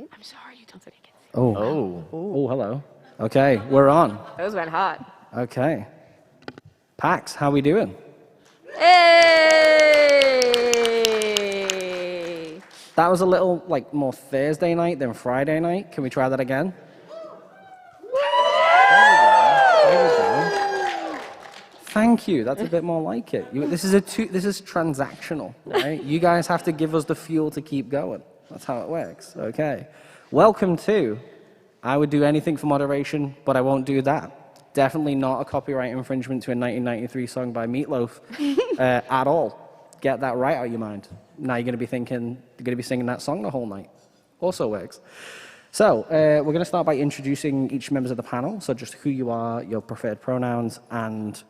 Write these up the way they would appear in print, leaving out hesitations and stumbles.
I'm sorry, you don't say it. Oh, hello. Okay, we're on. Those went hot. Okay. PAX, how we doing? Hey! That was a little like more Thursday night than Friday night. Can we try that again? There we go. Thank you. That's a bit more like it. This is transactional, right? You guys have to give us the fuel to keep going. That's how it works. Okay. Welcome to. I would do anything for moderation, but I won't do that. Definitely not a copyright infringement to a 1993 song by Meatloaf at all. Get that right out of your mind. Now you're going to be singing that song the whole night. Also works. So we're going to start by introducing each member of the panel. So just who you are, your preferred pronouns, and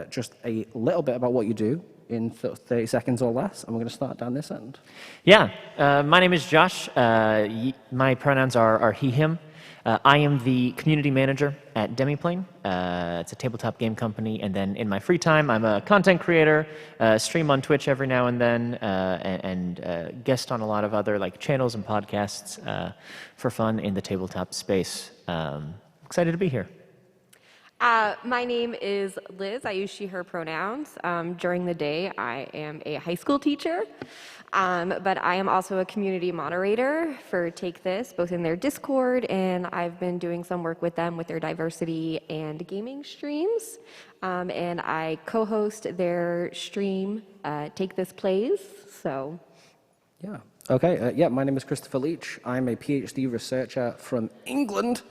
just a little bit about what you do in 30 seconds or less. And we're going to start down this end. Yeah, my name is Josh. My pronouns are he, him. I am the community manager at Demiplane. It's a tabletop game company, and then in my free time, I'm a content creator, stream on Twitch every now and then, and guest on a lot of other like channels and podcasts for fun in the tabletop space. Excited to be here. My name is Liz. I use she, her pronouns. During the day, I am a high school teacher, but I am also a community moderator for Take This, both in their Discord, and I've been doing some work with them with their diversity and gaming streams. And I co-host their stream, Take This Plays, so. Yeah. Okay. Yeah, my name is Christopher Leech. I'm a PhD researcher from England.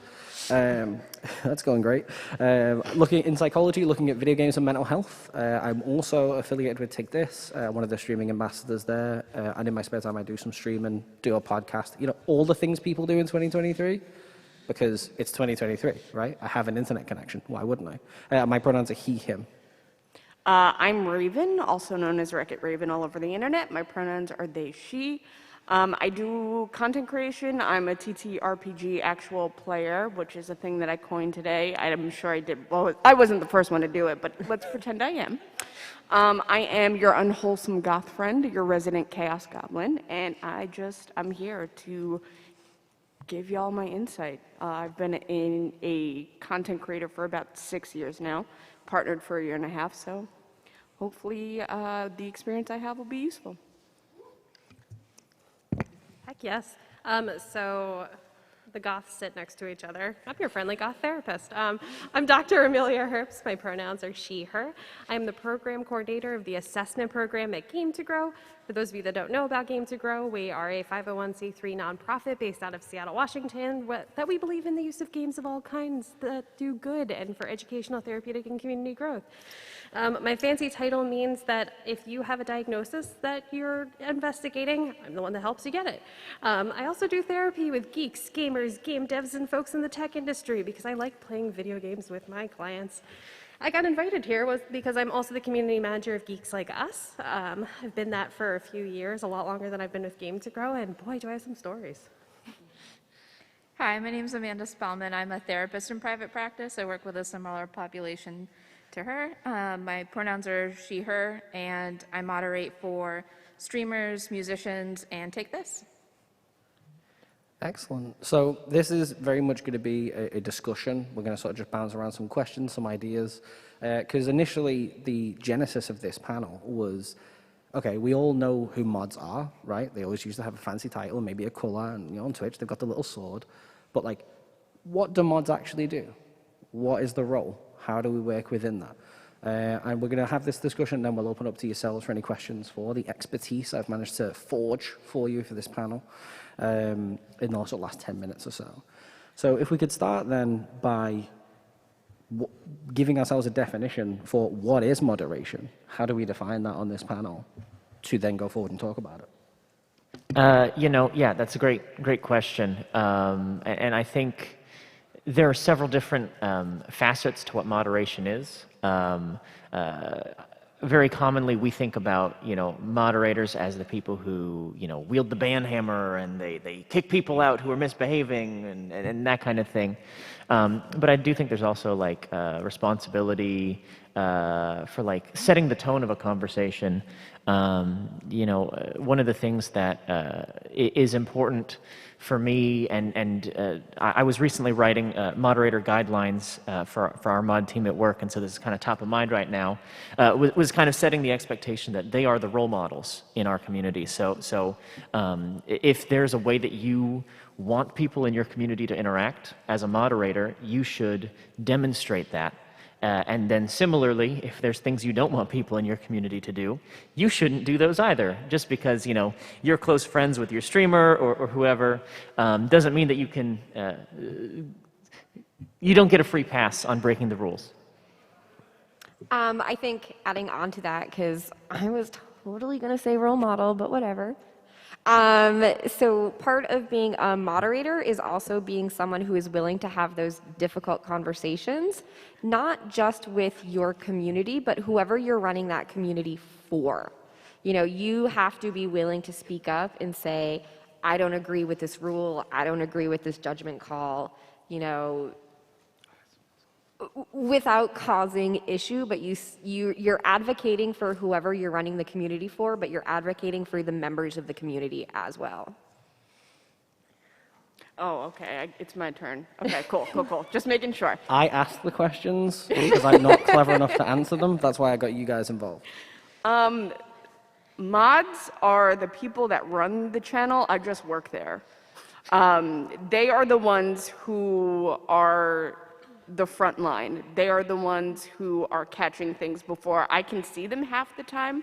That's going great. Looking in psychology, looking at video games and mental health. I'm also affiliated with Take This, one of the streaming ambassadors there. And in my spare time, I do some streaming, do a podcast. You know, all the things people do in 2023, because it's 2023, right? I have an internet connection. Why wouldn't I? My pronouns are he, him. I'm Raven, also known as Wreck-It Raven all over the internet. My pronouns are they, she. I do content creation. I'm a TTRPG actual player, which is a thing that I coined today. I'm sure I did. Well, I wasn't the first one to do it, but let's pretend I am. I am your unwholesome goth friend, your resident chaos goblin, and I'm here to give y'all my insight. I've been a content creator for about 6 years now, partnered for 1.5 years, so hopefully the experience I have will be useful. Heck yes. So the goths sit next to each other. I'm your friendly goth therapist. I'm Dr. Amelia Herbst. My pronouns are she, her. I'm the program coordinator of the assessment program at Game to Grow. For those of you that don't know about Game to Grow, we are a 501c3 nonprofit based out of Seattle, Washington, that we believe in the use of games of all kinds that do good and for educational, therapeutic, and community growth. My fancy title means that if you have a diagnosis that you're investigating, I'm the one that helps you get it. I also do therapy with geeks, gamers, game devs, and folks in the tech industry because I like playing video games with my clients. I got invited here because I'm also the community manager of Geeks Like Us. I've been that for a few years, a lot longer than I've been with Game to Grow, and boy, do I have some stories. Hi, my name is Amanda Spellman. I'm a therapist in private practice. I work with a similar population to her. My pronouns are she, her, and I moderate for streamers, musicians, and Take This. Excellent. So this is very much going to be a discussion. We're going to sort of just bounce around some questions, some ideas. Because initially, the genesis of this panel was, okay, we all know who mods are, right? They always used to have a fancy title, maybe a color, and on Twitch, they've got the little sword. But like, what do mods actually do? What is the role? How do we work within that? And we're going to have this discussion, then we'll open up to yourselves for any questions for the expertise I've managed to forge for you for this panel in the last 10 minutes or so. So if we could start then by giving ourselves a definition for what is moderation. How do we define that on this panel to then go forward and talk about it? Yeah, that's a great question. And I think there are several different facets to what moderation is. Very commonly, we think about moderators as the people who wield the band hammer and they kick people out who are misbehaving and that kind of thing. But I do think there's also like responsibility for like setting the tone of a conversation. One of the things that is important for me, and I was recently writing moderator guidelines for our mod team at work, and so this is kind of top of mind right now, was kind of setting the expectation that they are the role models in our community. So if there's a way that you want people in your community to interact as a moderator, you should demonstrate that. And then similarly, if there's things you don't want people in your community to do, you shouldn't do those either. Just because, you know, you're close friends with your streamer or whoever, doesn't mean that you can, you don't get a free pass on breaking the rules. I think adding on to that, because I was totally going to say role model, but whatever. So part of being a moderator is also being someone who is willing to have those difficult conversations, not just with your community, but whoever you're running that community for. You know, you have to be willing to speak up and say, I don't agree with this rule, I don't agree with this judgment call, you know, without causing issue, but you're advocating for whoever you're running the community for, but you're advocating for the members of the community as well. Oh, okay, it's my turn. Okay, cool. Just making sure. I asked the questions because I'm not clever enough to answer them. That's why I got you guys involved. Mods are the people that run the channel. I just work there. They are the ones who are the front line. They are the ones who are catching things before I can see them half the time.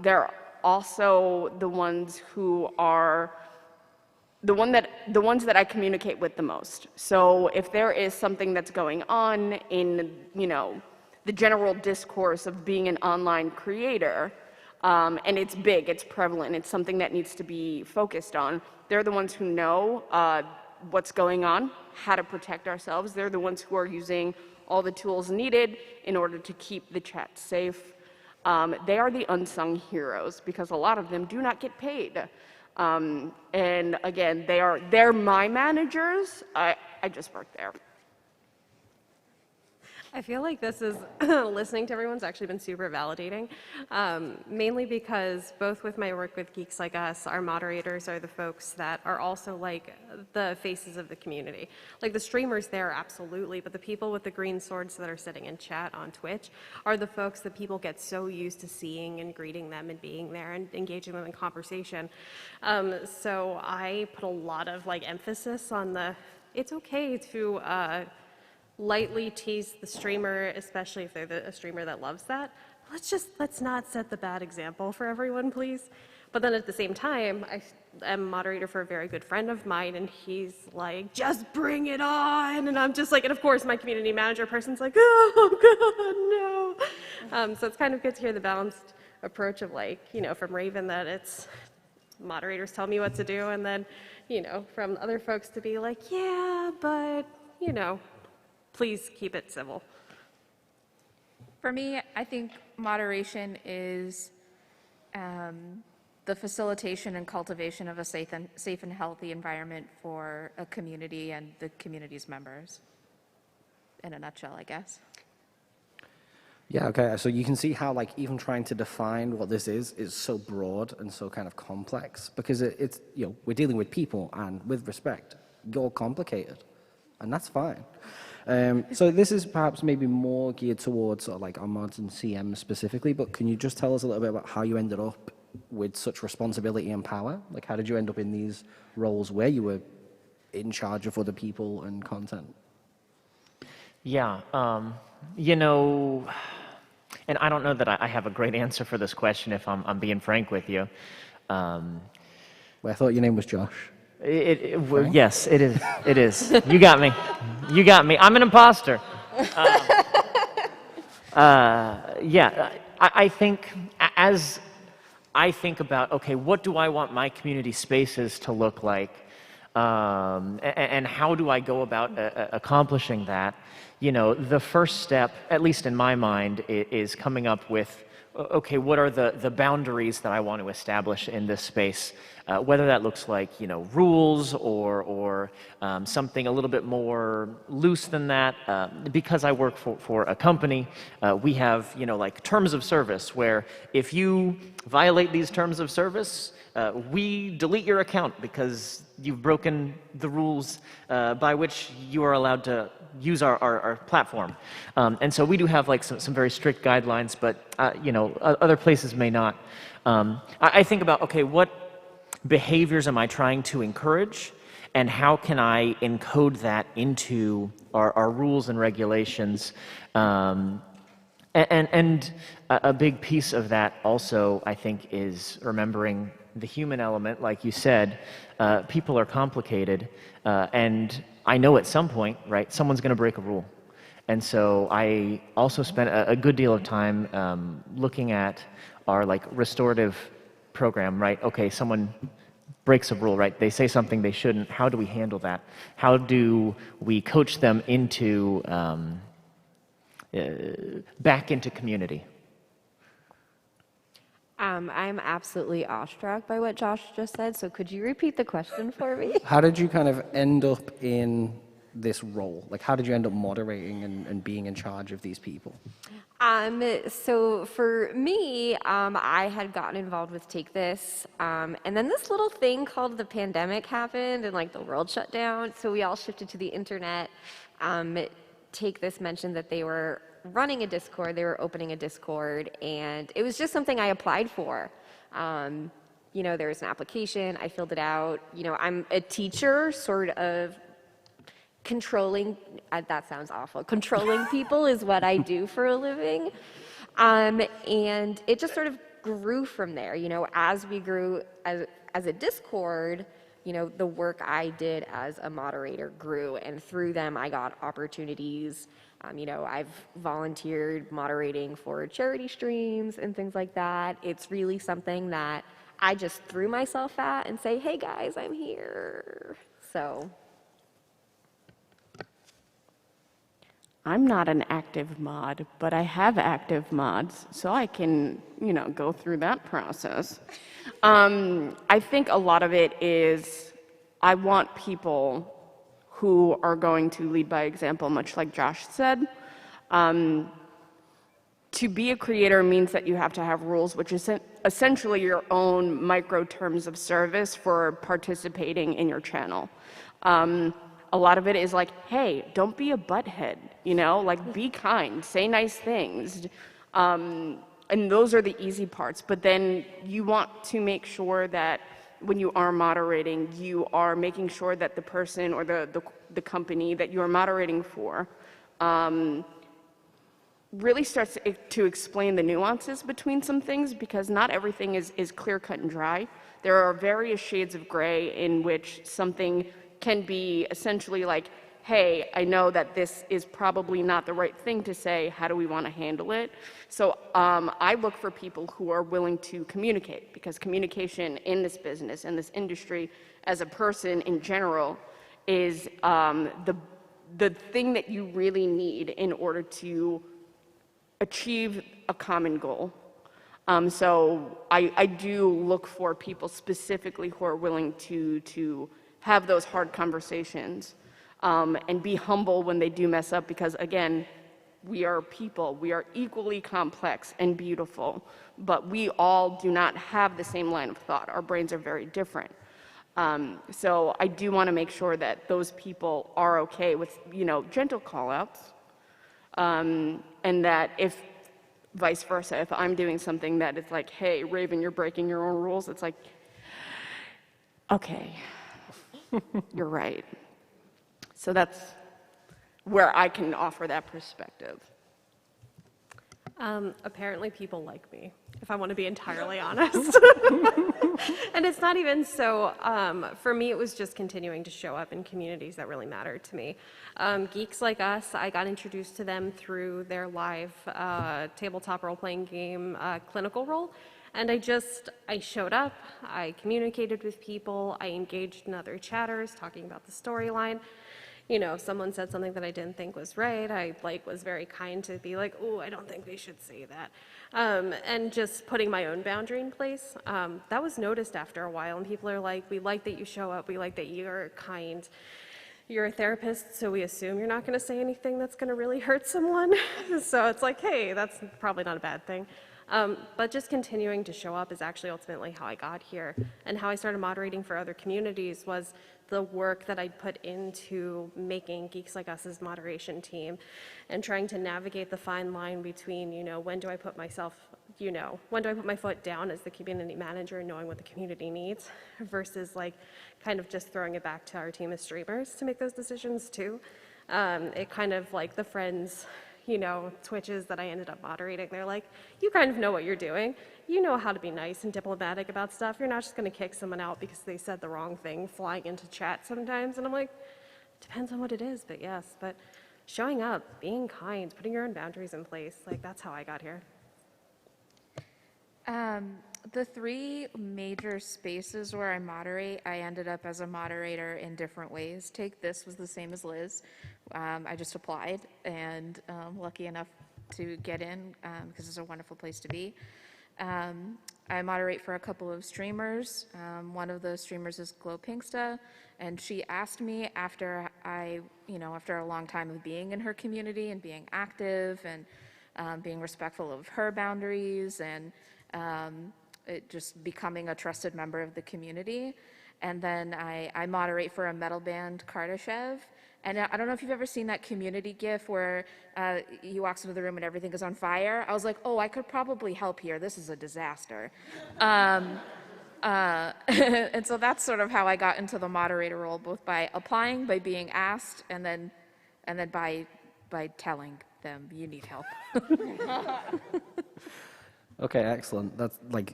They're also the ones who are the ones that I communicate with the most. So if there is something that's going on in, you know, the general discourse of being an online creator, and it's big, it's prevalent, it's something that needs to be focused on, they're the ones who know what's going on, how to protect ourselves. They're the ones who are using all the tools needed in order to keep the chat safe. They are the unsung heroes because a lot of them do not get paid. And again, they're my managers. I just work there. I feel like this is, listening to everyone's actually been super validating, mainly because both with my work with Geeks Like Us, our moderators are the folks that are also like the faces of the community. Like the streamers there, absolutely, but the people with the green swords that are sitting in chat on Twitch are the folks that people get so used to seeing and greeting them and being there and engaging them in conversation. So I put a lot of like emphasis on it's okay to, lightly tease the streamer, especially if they're a streamer that loves that. Let's not set the bad example for everyone, please. But then at the same time, I am moderator for a very good friend of mine, and he's like, just bring it on. And I'm just like, and of course, my community manager person's like, oh, God, no. So it's kind of good to hear the balanced approach of like, you know, from Raven that it's moderators tell me what to do, and then, you know, from other folks to be like, yeah, but, you know, please keep it civil. For me, I think moderation is the facilitation and cultivation of a safe and healthy environment for a community and the community's members. In a nutshell, I guess. Yeah, okay, so you can see how, like, even trying to define what this is so broad and so kind of complex, because it's, you know, we're dealing with people, and with respect, you're complicated, and that's fine. So this is perhaps maybe more geared towards sort of like our mods and CM specifically, but can you just tell us a little bit about how you ended up with such responsibility and power? Like, how did you end up in these roles where you were in charge of other people and content? Yeah, you know, and I don't know that I have a great answer for this question if I'm being frank with you. Well, I thought your name was Josh. Well, yes, it is. It is. You got me. You got me. I'm an imposter. Yeah, I think as I think about, okay, what do I want my community spaces to look like, and how do I go about accomplishing that? You know, the first step, at least in my mind, is coming up with okay, what are the boundaries that I want to establish in this space? Whether that looks like, you know, rules or something a little bit more loose than that. Because I work for a company, we have, you know, like terms of service where if you violate these terms of service, we delete your account because you've broken the rules by which you are allowed to use our platform. And so we do have like some very strict guidelines, but you know, other places may not. I think about, okay, what behaviors am I trying to encourage, and how can I encode that into our rules and regulations? And a big piece of that also, I think, is remembering the human element. Like you said, people are complicated, and I know at some point, right, someone's going to break a rule. And so I also spent a good deal of time looking at our like restorative program, right? Okay, someone breaks a rule, right? They say something they shouldn't. How do we handle that? How do we coach them into back into community? I'm absolutely awestruck by what Josh just said, so could you repeat the question for me? How did you kind of end up in this role? Like, how did you end up moderating and being in charge of these people? So for me, I had gotten involved with Take This, and then this little thing called the pandemic happened, and like the world shut down, so we all shifted to the internet. Take This mentioned that they were running a Discord, they were opening a Discord, and it was just something I applied for. You know, there was an application, I filled it out. You know, I'm a teacher, sort of controlling, that sounds awful, controlling people is what I do for a living. And it just sort of grew from there. You know, as we grew as a Discord, you know, the work I did as a moderator grew, and through them I got opportunities. You know, I've volunteered moderating for charity streams and things like that. It's really something that I just threw myself at and say, hey guys, I'm here. So. I'm not an active mod, but I have active mods, so I can, you know, go through that process. I think a lot of it is I want people who are going to lead by example, much like Josh said. To be a creator means that you have to have rules, which is essentially your own micro terms of service for participating in your channel. A lot of it is like, hey, don't be a butthead, you know, like be kind, say nice things. And those are the easy parts. But then you want to make sure that when you are moderating, you are making sure that the person or the company that you are moderating for really starts to explain the nuances between some things, because not everything is clear cut and dry. There are various shades of gray in which something can be essentially like, hey, I know that this is probably not the right thing to say, how do we want to handle it? So I look for people who are willing to communicate, because communication in this business, in this industry, as a person in general, is the thing that you really need in order to achieve a common goal. So I do look for people specifically who are willing to have those hard conversations, and be humble when they do mess up, because again, we are people. We are equally complex and beautiful, but we all do not have the same line of thought. Our brains are very different. So I do want to make sure that those people are okay with, you know, gentle call-outs, and that if vice versa, if I'm doing something that is like, hey, Raven, you're breaking your own rules, it's like, okay. You're right. So that's where I can offer that perspective. Apparently people like me, if I want to be entirely honest. And it's not even so, for me it was just continuing to show up in communities that really mattered to me. Geeks like us, I got introduced to them through their live tabletop role-playing game, Clinical Role. And I showed up, I communicated with people, I engaged in other chatters talking about the storyline. you know, if someone said something that I didn't think was right, I like was very kind to be like, oh, I don't think they should say that. And just putting my own boundary in place. That was noticed after a while, and people are like, we like that you show up, we like that you're kind. You're a therapist, so we assume you're not going to say anything that's going to really hurt someone. So it's like, hey, that's probably not a bad thing. But just continuing to show up is actually ultimately how I got here. And how I started moderating for other communities was the work that I'd put into making Geeks Like Us's moderation team and trying to navigate the fine line between, you know, when do I put myself, you know, when do I put my foot down as the community manager and knowing what the community needs versus like kind of just throwing it back to our team of streamers to make those decisions too. It kind of like the friends, you know, Twitches that I ended up moderating, they're like, you kind of know what you're doing. You know how to be nice and diplomatic about stuff. You're not just going to kick someone out because they said the wrong thing flying into chat sometimes. And I'm like, depends on what it is, but yes. But showing up, being kind, putting your own boundaries in place, like that's how I got here. The 3 major spaces where I moderate, I ended up as a moderator in different ways. Take This was the same as Liz. I just applied and lucky enough to get in because it's a wonderful place to be. I moderate for a couple of streamers. One of those streamers is Glow Pinksta, and she asked me after after a long time of being in her community and being active and being respectful of her boundaries and just becoming a trusted member of the community. And then I moderate for a metal band, Kardashev. And I don't know if you've ever seen that community GIF where he walks into the room and everything is on fire. I was like, oh, I could probably help here. This is a disaster. And so that's sort of how I got into the moderator role, both by applying, by being asked, and then by telling them you need help. Okay, excellent. That's like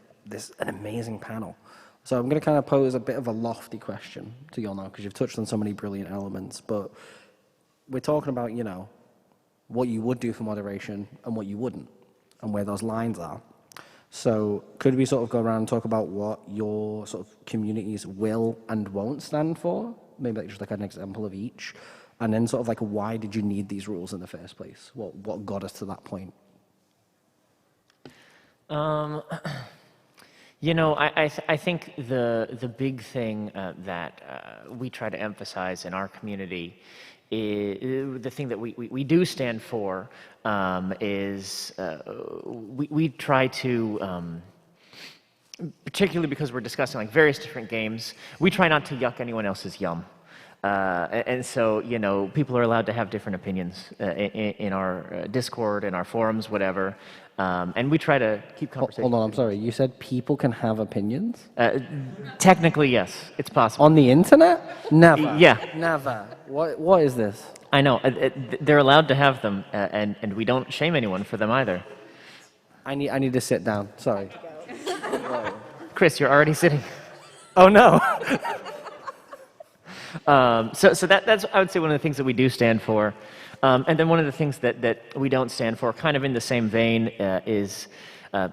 an amazing panel. So I'm going to kind of pose a bit of a lofty question to you all now because you've touched on so many brilliant elements. But we're talking about, you know, what you would do for moderation and what you wouldn't and where those lines are. So could we sort of go around and talk about what your sort of communities will and won't stand for? Maybe like just like an example of each. And then sort of like why did you need these rules in the first place? What got us to that point? You know, I think the big thing that we try to emphasize in our community is the thing that we do stand for is we try to, particularly because we're discussing like various different games, we try not to yuck anyone else's yum. And so, you know, people are allowed to have different opinions in our Discord, in our forums, whatever. And we try to keep conversation. Hold on, I'm sorry. You said people can have opinions? Technically, yes, it's possible. On the internet? Never. Yeah. Never. What is this? I know. They're allowed to have them, and we don't shame anyone for them either. I need to sit down. Sorry. Chris, you're already sitting. Oh, no. So that's, I would say, one of the things that we do stand for. And then one of the things that we don't stand for, kind of in the same vein, is,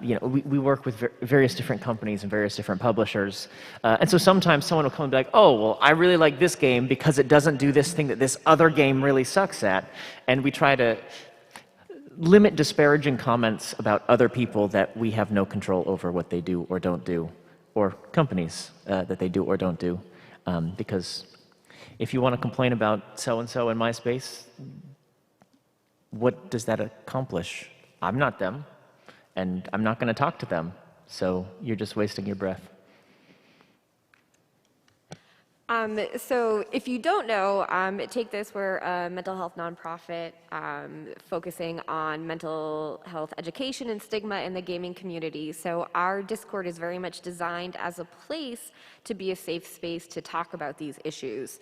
you know, we work with various different companies and various different publishers. And so sometimes someone will come and be like, oh, well, I really like this game because it doesn't do this thing that this other game really sucks at. And we try to limit disparaging comments about other people that we have no control over what they do or don't do, or companies that they do or don't do. Because if you want to complain about so-and-so in my space, what does that accomplish? I'm not them, and I'm not going to talk to them, so you're just wasting your breath. So if you don't know, Take This, we're a mental health nonprofit focusing on mental health education and stigma in the gaming community. So our Discord is very much designed as a place to be a safe space to talk about these issues.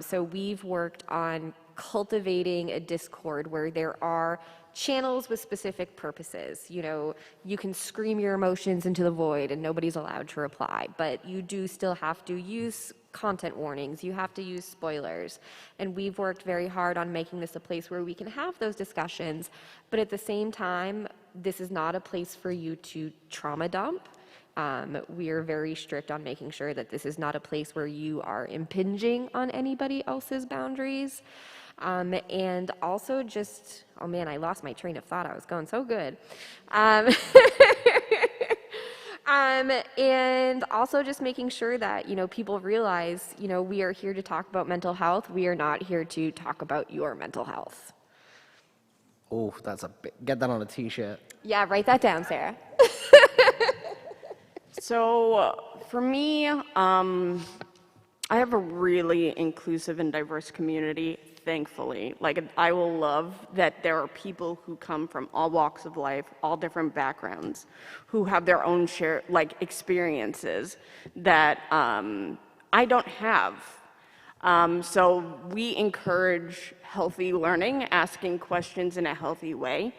So we've worked on cultivating a Discord where there are channels with specific purposes. You know, you can scream your emotions into the void and nobody's allowed to reply, but you do still have to use content warnings, you have to use spoilers. And we've worked very hard on making this a place where we can have those discussions, but at the same time, this is not a place for you to trauma dump. We are very strict on making sure that this is not a place where you are impinging on anybody else's boundaries. And also just, oh man, I lost my train of thought. I was going so good. And also just making sure that, people realize, we are here to talk about mental health. We are not here to talk about your mental health. Oh, that's a bit, get that on a t-shirt. Yeah, write that down, Sarah. So for me, I have a really inclusive and diverse community, thankfully. Like, I will love that there are people who come from all walks of life, all different backgrounds, who have their own share, experiences that I don't have. So we encourage healthy learning, asking questions in a healthy way.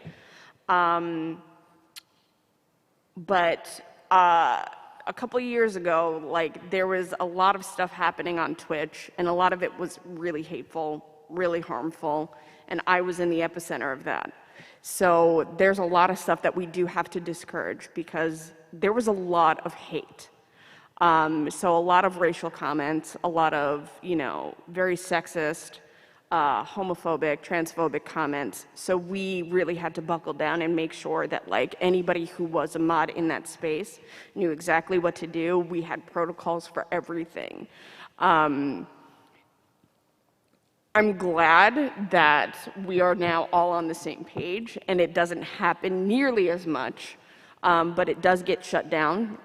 But a couple years ago, there was a lot of stuff happening on Twitch, and a lot of it was really hateful, really harmful, and I was in the epicenter of that. So there's a lot of stuff that we do have to discourage because there was a lot of hate. So a lot of racial comments, a lot of, very sexist, homophobic, transphobic comments. So we really had to buckle down and make sure that anybody who was a mod in that space knew exactly what to do. We had protocols for everything. I'm glad that we are now all on the same page and it doesn't happen nearly as much, but it does get shut down.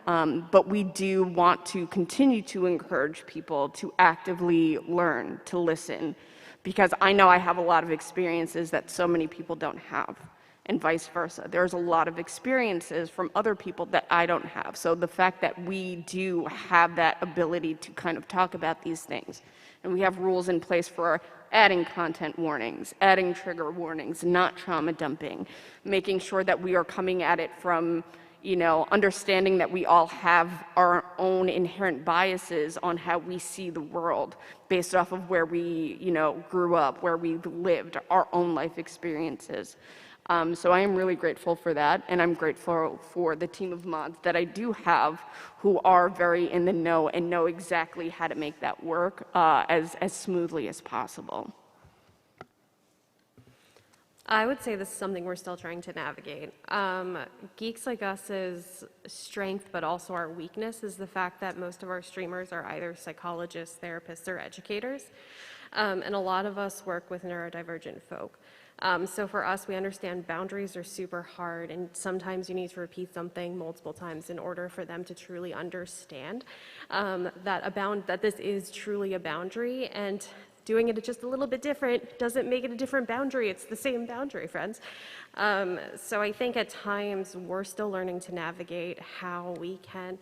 But we do want to continue to encourage people to actively learn, to listen, because I know I have a lot of experiences that so many people don't have, and vice versa. There's a lot of experiences from other people that I don't have. So the fact that we do have that ability to kind of talk about these things, and we have rules in place for adding content warnings, adding trigger warnings, not trauma dumping, making sure that we are coming at it from, understanding that we all have our own inherent biases on how we see the world based off of where we, grew up, where we lived, our own life experiences. So I am really grateful for that, and I'm grateful for the team of mods that I do have who are very in the know and know exactly how to make that work as smoothly as possible. I would say this is something we're still trying to navigate. Geeks like us's strength, but also our weakness, is the fact that most of our streamers are either psychologists, therapists, or educators. And a lot of us work with neurodivergent folk. So for us, we understand boundaries are super hard, and sometimes you need to repeat something multiple times in order for them to truly understand that this is truly a boundary, and doing it just a little bit different doesn't make it a different boundary. It's the same boundary, friends. So I think at times we're still learning to navigate how we can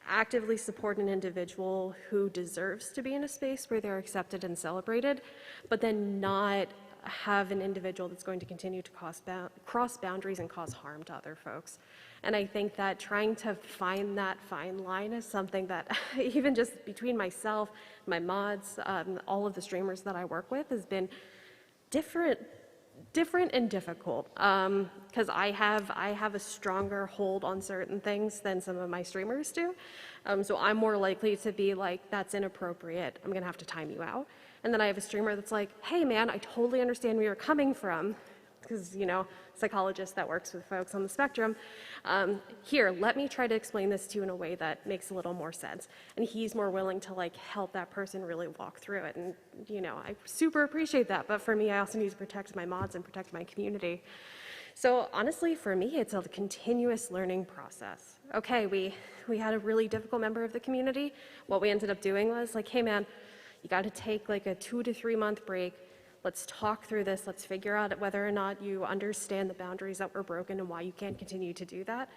actively support an individual who deserves to be in a space where they're accepted and celebrated, but then not have an individual that's going to continue to cross boundaries and cause harm to other folks. And I think that trying to find that fine line is something that even just between myself, my mods, all of the streamers that I work with has been different and difficult, because I have a stronger hold on certain things than some of my streamers do. So I'm more likely to be like, that's inappropriate, I'm gonna have to time you out. And then I have a streamer that's like, hey man, I totally understand where you're coming from, because, psychologist that works with folks on the spectrum. Here, let me try to explain this to you in a way that makes a little more sense. And he's more willing to help that person really walk through it. And, I super appreciate that. But for me, I also need to protect my mods and protect my community. So honestly, for me, it's a continuous learning process. Okay, we had a really difficult member of the community. What we ended up doing was hey man, you got to take a 2 to 3 month break. Let's talk through this. Let's figure out whether or not you understand the boundaries that were broken and why you can't continue to do that.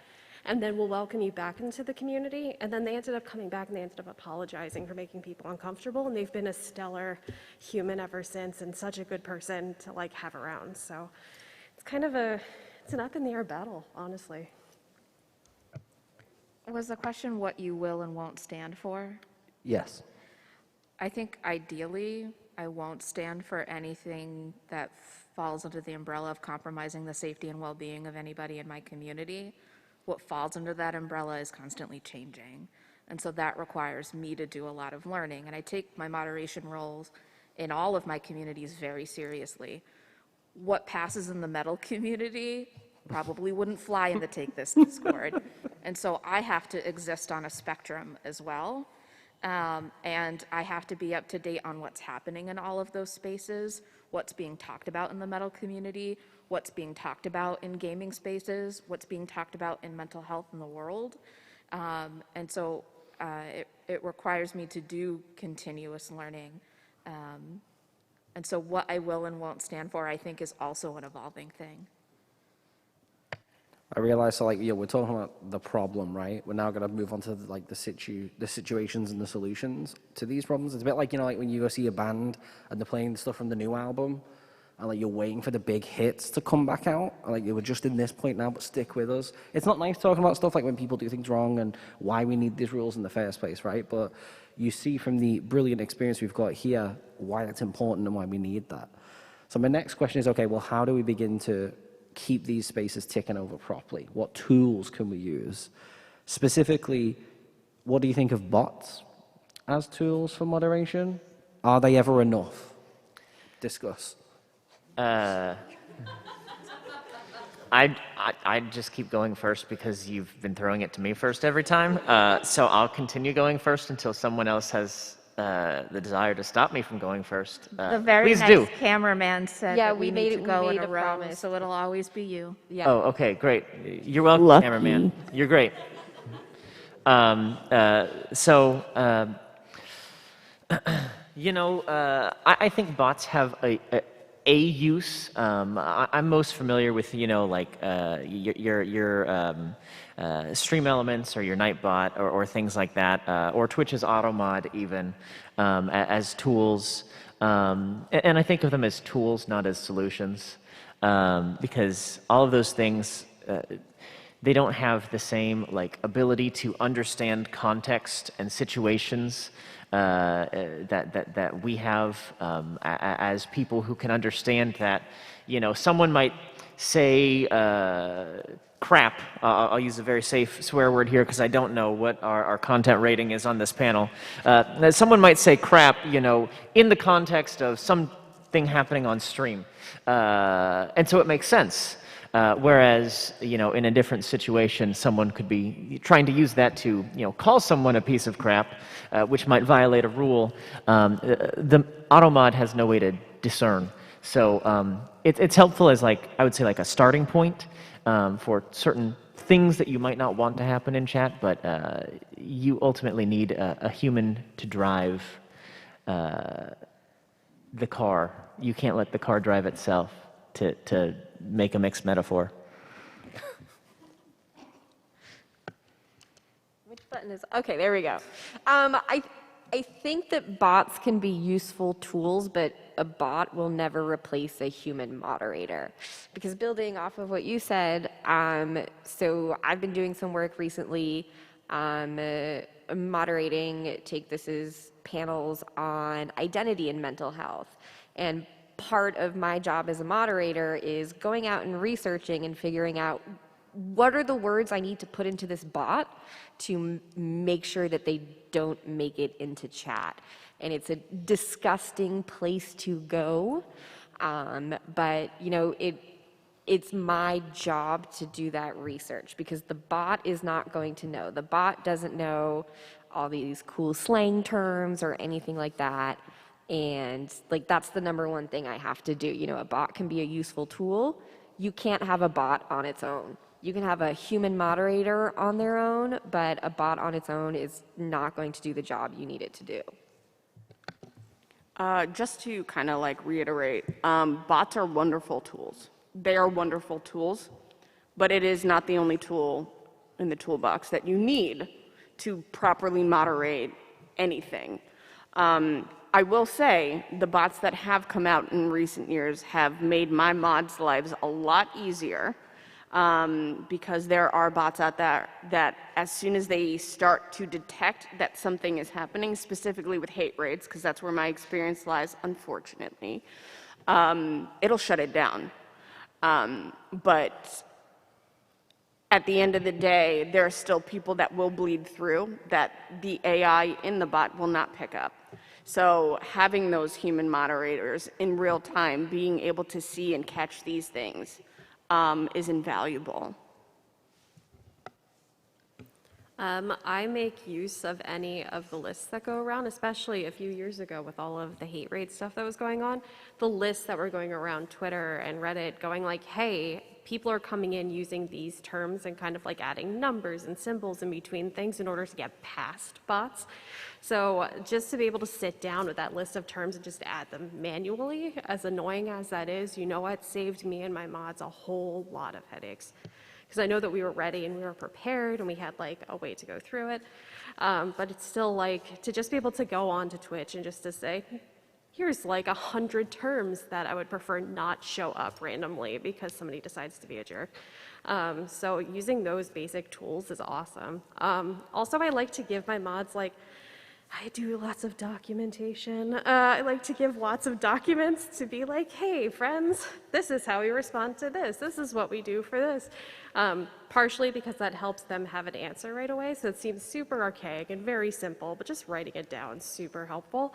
And then we'll welcome you back into the community. And then they ended up coming back and they ended up apologizing for making people uncomfortable. And they've been a stellar human ever since, and such a good person to have around. So it's kind of it's an up in the air battle, honestly. Was the question what you will and won't stand for? Yes. I think ideally, I won't stand for anything that falls under the umbrella of compromising the safety and well-being of anybody in my community. what falls under that umbrella is constantly changing. And so that requires me to do a lot of learning. And I take my moderation roles in all of my communities very seriously. What passes in the metal community probably wouldn't fly in the Take This Discord. And so I have to exist on a spectrum as well. And I have to be up to date on what's happening in all of those spaces, what's being talked about in the metal community, what's being talked about in gaming spaces, what's being talked about in mental health in the world. And so it requires me to do continuous learning. And so what I will and won't stand for, I think, is also an evolving thing. I realize, so like, yeah, we're talking about the problem, right? We're now going to move on to like the situations and the solutions to these problems. It's a bit like, you know, like when you go see a band and they're playing stuff from the new album, and like you're waiting for the big hits to come back out. Like, we're just in this point now, but stick with us. It's not nice talking about stuff like when people do things wrong and why we need these rules in the first place, right? But you see from the brilliant experience we've got here why it's important and why we need that. So my next question is, okay, well, how do we begin to keep these spaces ticking over properly? What tools can we use? Specifically, what do you think of bots as tools for moderation? Are they ever enough? Discuss. I'd just keep going first because you've been throwing it to me first every time. So I'll continue going first until someone else has the desire to stop me from going first. The very please nice do. cameraman said Yeah, that we we need to made go in a a row, promise. so it'll always be you. Yeah. Oh, okay, great. You're welcome, Lucky. cameraman. You're great. I think bots have a use. I'm most familiar with, like your Stream Elements or your Nightbot or things like that, or Twitch's AutoMod even, as tools. And I think of them as tools, not as solutions, because all of those things, they don't have the same ability to understand context and situations that we have as people who can understand that, someone might say crap. I'll use a very safe swear word here because I don't know what our content rating is on this panel. Someone might say crap, in the context of something happening on stream. And so it makes sense. Whereas, in a different situation, someone could be trying to use that to, call someone a piece of crap, which might violate a rule. The AutoMod has no way to discern. So it's helpful as, I would say, a starting point for certain things that you might not want to happen in chat, but you ultimately need a human to drive the car. You can't let the car drive itself to make a mixed metaphor. Which button is, okay, there we go. I think that bots can be useful tools, but a bot will never replace a human moderator. Because building off of what you said, so I've been doing some work recently moderating Take This's panels on identity and mental health. And part of my job as a moderator is going out and researching and figuring out what are the words I need to put into this bot to make sure that they don't make it into chat. And it's a disgusting place to go, but it's my job to do that research because the bot is not going to know. The bot doesn't know all these cool slang terms or anything like that. And that's the number one thing I have to do. A bot can be a useful tool. You can't have a bot on its own. You can have a human moderator on their own, but a bot on its own is not going to do the job you need it to do. Just to kind of reiterate, bots are wonderful tools. They are wonderful tools, but it is not the only tool in the toolbox that you need to properly moderate anything. I will say the bots that have come out in recent years have made my mods' lives a lot easier because there are bots out there that as soon as they start to detect that something is happening, specifically with hate raids, because that's where my experience lies, unfortunately, it'll shut it down. But at the end of the day, there are still people that will bleed through that the AI in the bot will not pick up. So having those human moderators in real time, being able to see and catch these things is invaluable. I make use of any of the lists that go around, especially a few years ago with all of the hate rate stuff that was going on. The lists that were going around Twitter and Reddit going like, hey, people are coming in using these terms and kind of like adding numbers and symbols in between things in order to get past bots. So just to be able to sit down with that list of terms and just add them manually, as annoying as that is, you know what, saved me and my mods a whole lot of headaches. Because I know that we were ready and we were prepared and we had like a way to go through it. But it's still like to just be able to go on to Twitch and just to say, here's like 100 terms that I would prefer not show up randomly because somebody decides to be a jerk. So using those basic tools is awesome. Also, I like to give my mods I do lots of documentation. I like to give lots of documents to be like, hey, friends, this is how we respond to this. This is what we do for this. Partially because that helps them have an answer right away. So it seems super archaic and very simple, but just writing it down is super helpful.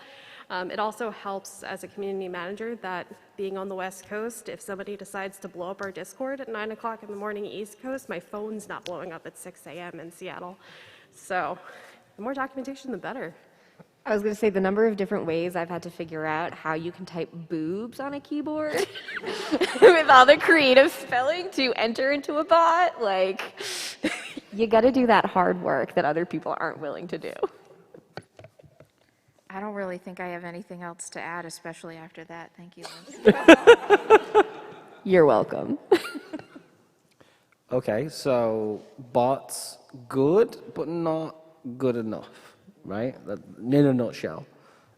It also helps as a community manager that being on the West Coast, if somebody decides to blow up our Discord at 9 o'clock in the morning East Coast, my phone's not blowing up at 6 a.m. in Seattle. So the more documentation, the better. I was going to say the number of different ways I've had to figure out how you can type boobs on a keyboard with all the creative spelling to enter into a bot. Like, you got to do that hard work that other people aren't willing to do. I don't really think I have anything else to add, especially after that. Thank you, Liz. You're welcome. Okay, so bots good, but not good enough, right? In a nutshell.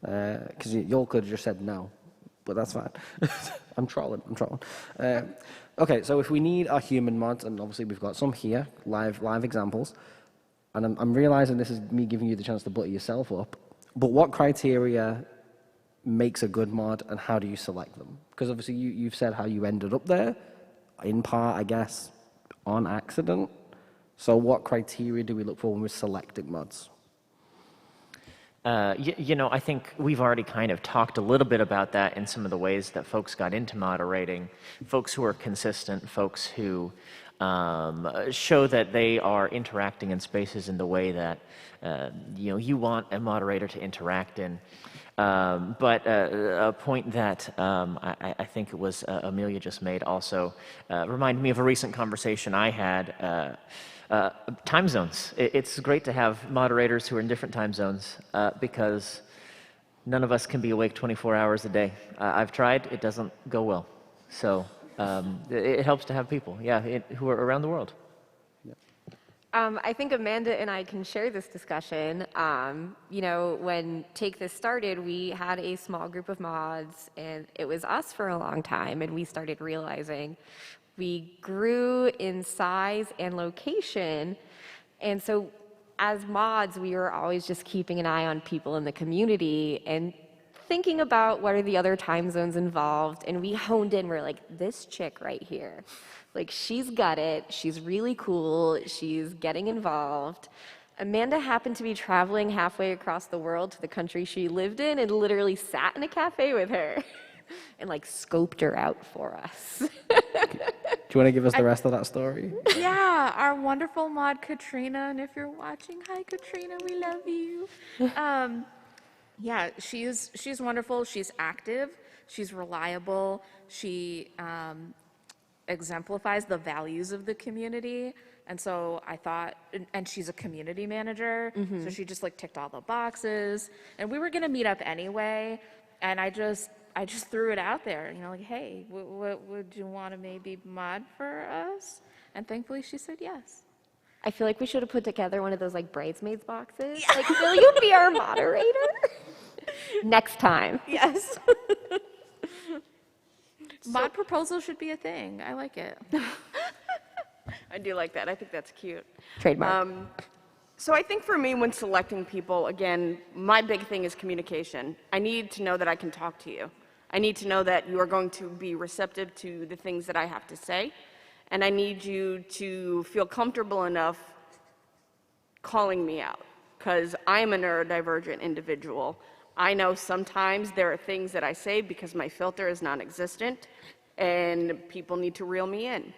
Because you all could have just said no, but that's fine. I'm trolling. Okay, so if we need our human mods, and obviously we've got some here, live examples, and I'm realizing this is me giving you the chance to butter yourself up, but what criteria makes a good mod, and how do you select them? Because obviously you've said how you ended up there, in part, I guess, on accident. So what criteria do we look for when we're selecting mods? You know, I think we've already kind of talked a little bit about that in some of the ways that folks got into moderating. Folks who are consistent, folks who show that they are interacting in spaces in the way that you want a moderator to interact in. But a point that I think it was Amelia just made also reminded me of a recent conversation I had. Time zones. It's great to have moderators who are in different time zones because none of us can be awake 24 hours a day. I've tried, it doesn't go well. So it helps to have people, who are around the world. I think Amanda and I can share this discussion. When Take This started, we had a small group of mods, and it was us for a long time, and we started realizing we grew in size and location, and so as mods, we were always just keeping an eye on people in the community and thinking about what are the other time zones involved, and we honed in, we're like, this chick right here, like, she's got it, she's really cool, she's getting involved. Amanda happened to be traveling halfway across the world to the country she lived in and literally sat in a cafe with her and like scoped her out for us. Do you want to give us the rest of that story? Yeah, our wonderful mod Katrina, and if you're watching, hi Katrina, we love you. Yeah, she's wonderful. She's active. She's reliable. She exemplifies the values of the community. And so I thought, and she's a community manager, so she just like ticked all the boxes. And we were gonna meet up anyway, and I just threw it out there, like, hey, would you want to maybe mod for us? And thankfully she said yes. I feel like we should have put together one of those like bridesmaids boxes. Yeah. Like, will you be our moderator? Next time. Yes. Mod proposal should be a thing. I like it. I do like that. I think that's cute. Trademark. So I think for me, when selecting people, again, my big thing is communication. I need to know that I can talk to you. I need to know that you are going to be receptive to the things that I have to say. And I need you to feel comfortable enough calling me out, because I'm a neurodivergent individual. I know sometimes there are things that I say because my filter is non-existent, and people need to reel me in.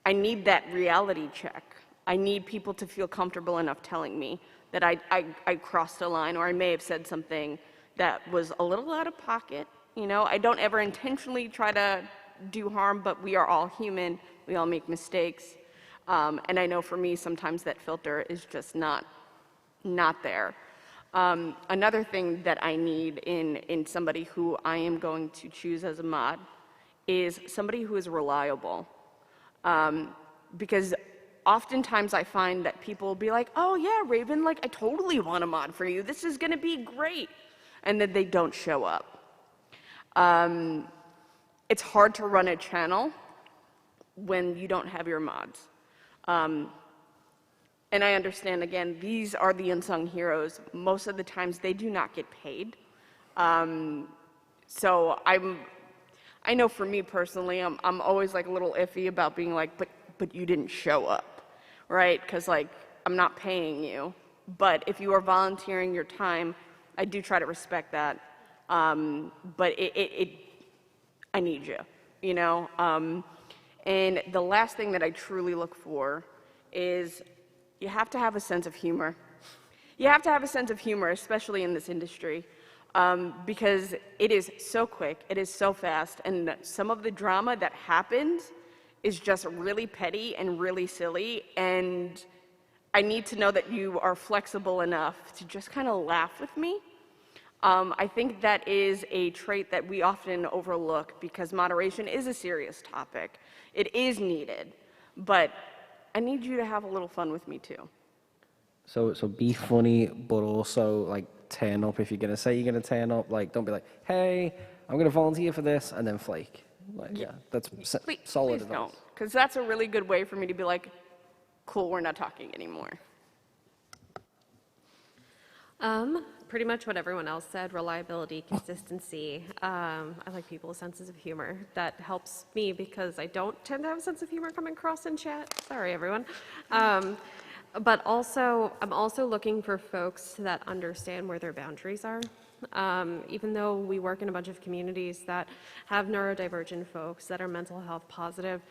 I need that reality check. I need people to feel comfortable enough telling me that I crossed a line, or I may have said something that was a little out of pocket. You know, I don't ever intentionally try to do harm, but we are all human. We all make mistakes. And I know for me, sometimes that filter is just not there. Another thing that I need in somebody who I am going to choose as a mod is somebody who is reliable. Because oftentimes I find that people will be like, oh yeah, Raven, like I totally want a mod for you. This is gonna be great. And then they don't show up. It's hard to run a channel when you don't have your mods. And I understand, again, these are the unsung heroes. Most of the times they do not get paid. So I know for me personally, I'm always like a little iffy about being like, but you didn't show up, right? Because like, I'm not paying you. But if you are volunteering your time, I do try to respect that. But I need you, you know? And the last thing that I truly look for is you have to have a sense of humor. You have to have a sense of humor, especially in this industry, because it is so quick, it is so fast, and some of the drama that happens is just really petty and really silly, and I need to know that you are flexible enough to just kind of laugh with me. I think that is a trait that we often overlook because moderation is a serious topic. It is needed, but I need you to have a little fun with me too. So be funny, but also like turn up if you're gonna say you're gonna turn up. Like, don't be like, hey, I'm gonna volunteer for this, and then flake. Like, yeah, that's solid Please advice. don't, because that's a really good way for me to be like, cool, we're not talking anymore. Pretty much what everyone else said, reliability, consistency. I like people's senses of humor. That helps me because I don't tend to have a sense of humor coming across in chat. Sorry, everyone. But also, I'm also looking for folks that understand where their boundaries are. Even though we work in a bunch of communities that have neurodivergent folks that are mental health positive,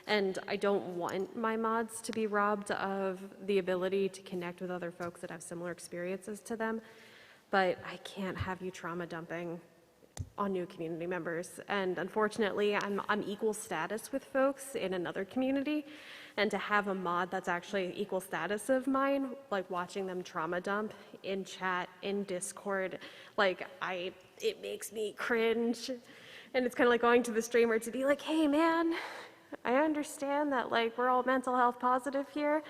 and I don't want my mods to be robbed of the ability to connect with other folks that have similar experiences to them, but I can't have you trauma dumping on new community members. And unfortunately, I'm equal status with folks in another community, and to have a mod that's actually equal status of mine, like watching them trauma dump in chat, in Discord, like it makes me cringe. And it's kind of like going to the streamer to be like, hey man, I understand that like we're all mental health positive here,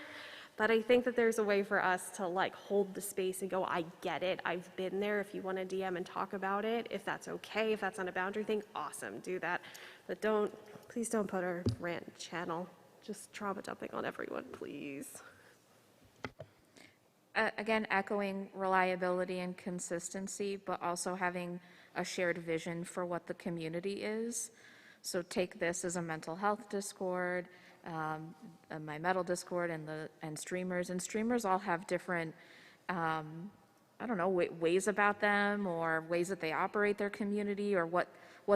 but I think that there's a way for us to like hold the space and go, I get it, I've been there. If you want to DM and talk about it, if that's okay, if that's not a boundary thing, awesome, do that. But please don't put our rant channel just trauma dumping on everyone, please. Again, echoing reliability and consistency, but also having a shared vision for what the community is. So take this as a mental health Discord, my metal Discord, and streamers. And streamers all have different, I don't know, ways about them, or ways that they operate their community, or what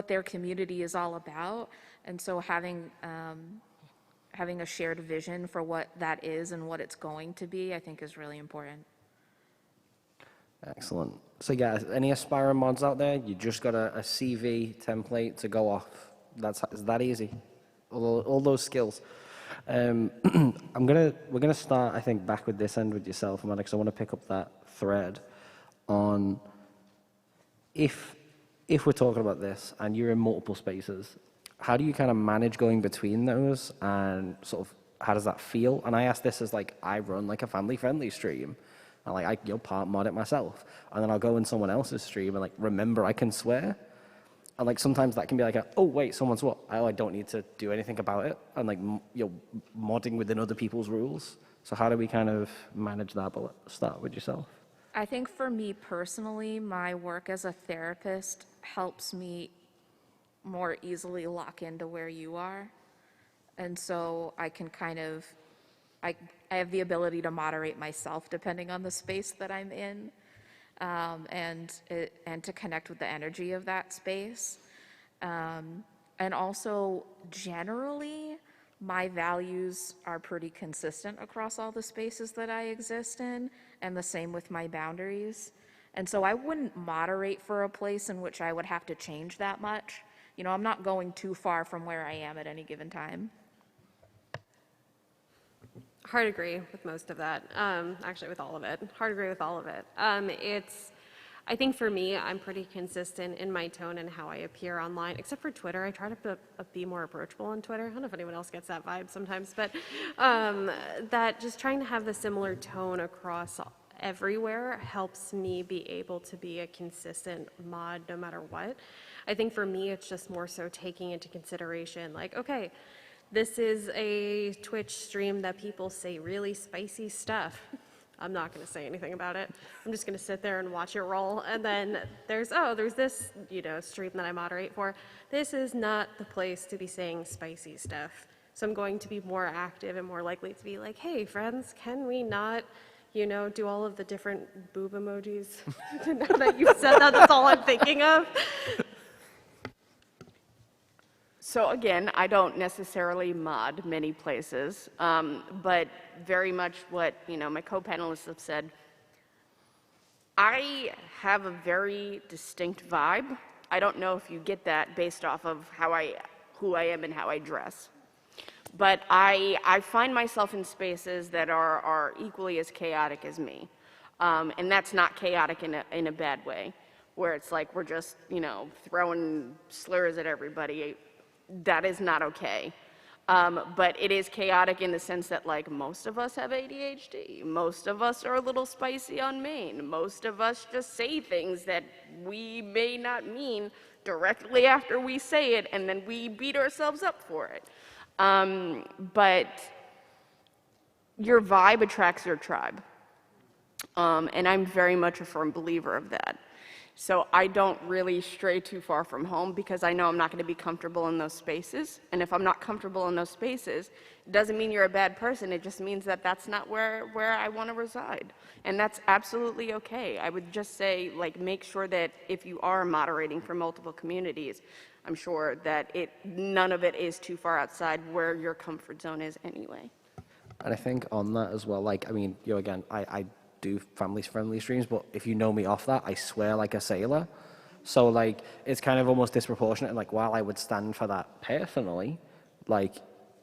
their community is all about. And so having a shared vision for what that is and what it's going to be, I think is really important. Excellent. So guys, any aspiring mods out there? You just got a CV template to go off. It's that easy. All those skills. We're gonna start, I think, back with this end with yourself, Amanda, because I want to pick up that thread on if we're talking about this and you're in multiple spaces, how do you kind of manage going between those, and sort of how does that feel? And I ask this as like I run like a family-friendly stream, and like you'll part mod it myself, and then I'll go in someone else's stream and like remember I can swear. And like sometimes that can be like oh wait, someone's what? I don't need to do anything about it. And like you're modding within other people's rules. So how do we kind of manage that? But let's start with yourself. I think for me personally, my work as a therapist helps me more easily lock into where you are. And so I can kind of, I have the ability to moderate myself depending on the space that I'm in, and to connect with the energy of that space. And also, generally, my values are pretty consistent across all the spaces that I exist in, and the same with my boundaries. And so I wouldn't moderate for a place in which I would have to change that much. You know, I'm not going too far from where I am at any given time. Hard agree with most of that. Actually, with all of it. Hard agree with all of it. I think for me, I'm pretty consistent in my tone and how I appear online, except for Twitter. I try to be more approachable on Twitter. I don't know if anyone else gets that vibe sometimes, but that just trying to have the similar tone across everywhere helps me be able to be a consistent mod no matter what. I think for me, it's just more so taking into consideration, like, okay, this is a Twitch stream that people say really spicy stuff. I'm not going to say anything about it. I'm just going to sit there and watch it roll. And then there's this, stream that I moderate for. This is not the place to be saying spicy stuff. So I'm going to be more active and more likely to be like, hey, friends, can we not, do all of the different boob emojis? Now that you've said that, that's all I'm thinking of. So again, I don't necessarily mod many places, but very much what my co-panelists have said. I have a very distinct vibe. I don't know if you get that based off of who I am and how I dress. But I find myself in spaces that are equally as chaotic as me. And that's not chaotic in a bad way, where it's like we're just, throwing slurs at everybody. That is not okay. But it is chaotic in the sense that, like, most of us have ADHD. Most of us are a little spicy on main. Most of us just say things that we may not mean directly after we say it, and then we beat ourselves up for it. But your vibe attracts your tribe. And I'm very much a firm believer of that. So I don't really stray too far from home because I know I'm not going to be comfortable in those spaces. And if I'm not comfortable in those spaces, it doesn't mean you're a bad person. It just means that that's not where I want to reside. And that's absolutely okay. I would just say, like, make sure that if you are moderating for multiple communities, I'm sure that none of it is too far outside where your comfort zone is anyway. And I think on that as well, like, I mean, again, I do family-friendly streams, but if you know me off that, I swear like a sailor. So, like, it's kind of almost disproportionate. And, like, while I would stand for that personally, like,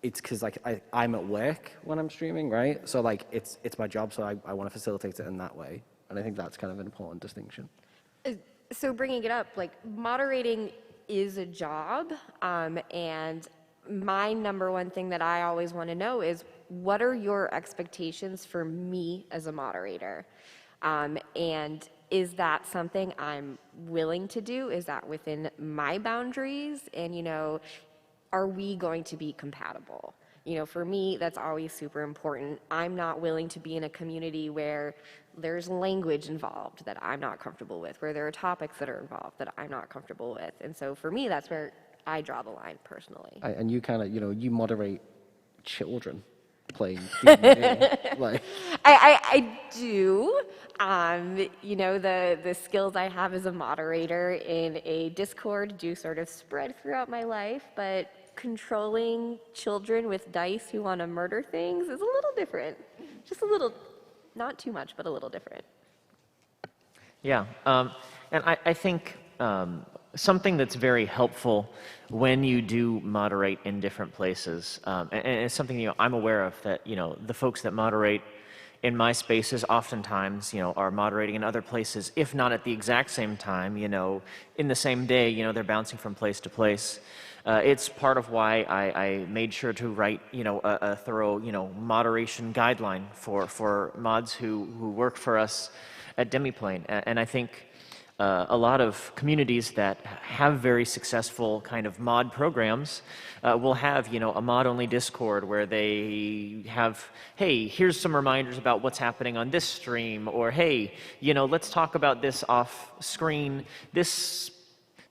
it's because, like, I'm at work when I'm streaming, right? So, like, it's my job, so I want to facilitate it in that way. And I think that's kind of an important distinction. So bringing it up, like, moderating is a job, and my number one thing that I always want to know is, what are your expectations for me as a moderator? And is that something I'm willing to do? Is that within my boundaries? And, are we going to be compatible? For me, that's always super important. I'm not willing to be in a community where there's language involved that I'm not comfortable with, where there are topics that are involved that I'm not comfortable with. And so for me, that's where I draw the line personally. And you kind of, you moderate children playing D&D. Like, I do. The skills I have as a moderator in a Discord do sort of spread throughout my life, but controlling children with dice who want to murder things is a little different. Just a little, not too much, but a little different. Yeah, and I think something that's very helpful when you do moderate in different places, and it's something I'm aware of, that the folks that moderate in my spaces oftentimes are moderating in other places, if not at the exact same time, in the same day, they're bouncing from place to place. It's part of why I made sure to write a thorough moderation guideline for mods who work for us at Demiplane, and I think a lot of communities that have very successful kind of mod programs will have, a mod-only Discord where they have, hey, here's some reminders about what's happening on this stream, or hey, let's talk about this off screen. This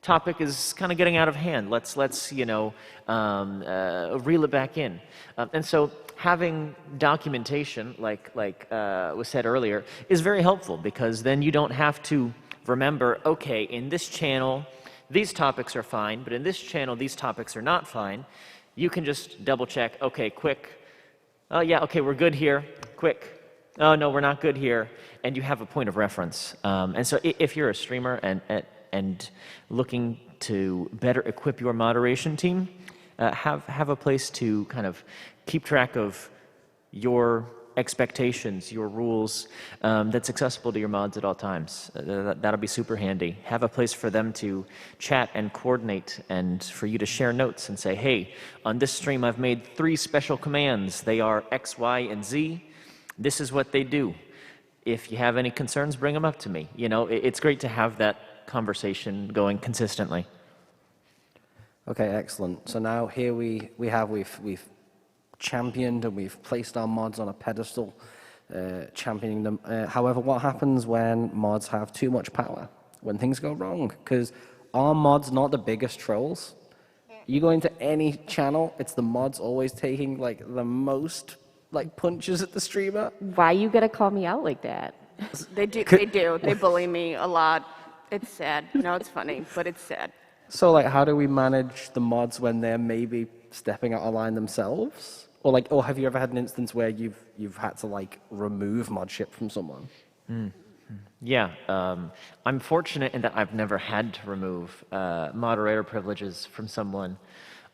topic is kind of getting out of hand. Let's you know, reel it back in. And so having documentation, like was said earlier, is very helpful, because then you don't have to remember, okay, in this channel, these topics are fine, but in this channel, these topics are not fine. You can just double check, okay, quick. Oh yeah, okay, we're good here, quick. Oh no, we're not good here. And you have a point of reference. And so if you're a streamer and looking to better equip your moderation team, have a place to kind of keep track of your expectations, your rules, that's accessible to your mods at all times. That'll be super handy. Have a place for them to chat and coordinate, and for you to share notes and say, hey, on this stream I've made 3 special commands. They are X, Y, and Z. This is what they do. If you have any concerns, bring them up to me. You know, it's great to have that conversation going consistently. Okay, excellent. So now here we've championed and we've placed our mods on a pedestal, championing them. However, what happens when mods have too much power? When things go wrong? Because are mods not the biggest trolls? You go into any channel, it's the mods always taking like the most like punches at the streamer. Why you gotta call me out like that? They do. They bully me a lot. It's sad. No, it's funny, but it's sad. So like, how do we manage the mods when they're maybe stepping out of line themselves? Or like, or have you ever had an instance where you've had to like remove modship from someone? Yeah, I'm fortunate in that I've never had to remove moderator privileges from someone.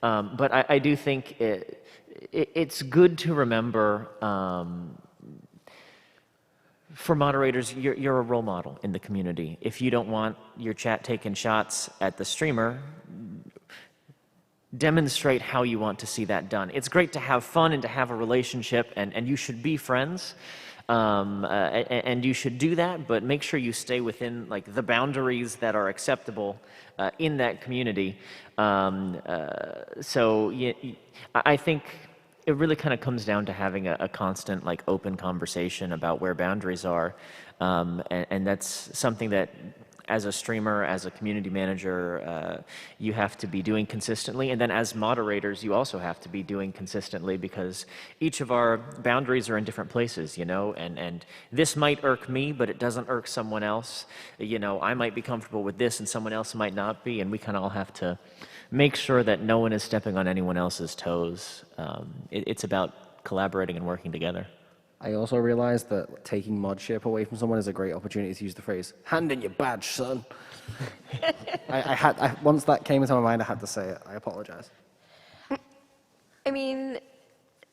But I do think it's good to remember, for moderators, you're a role model in the community. If you don't want your chat taking shots at the streamer, demonstrate how you want to see that done. It's great to have fun and to have a relationship, and you should be friends, and you should do that, but make sure you stay within like the boundaries that are acceptable in that community. I think it really kind of comes down to having a constant, like, open conversation about where boundaries are, and that's something that, as a streamer, as a community manager, you have to be doing consistently, and then as moderators, you also have to be doing consistently, because each of our boundaries are in different places, you know, and this might irk me, but it doesn't irk someone else. You know, I might be comfortable with this, and someone else might not be, and we kind of all have to make sure that no one is stepping on anyone else's toes. It's about collaborating and working together. I also realized that taking modship away from someone is a great opportunity to use the phrase, hand in your badge, son. Once that came into my mind, I had to say it. I apologize. I mean,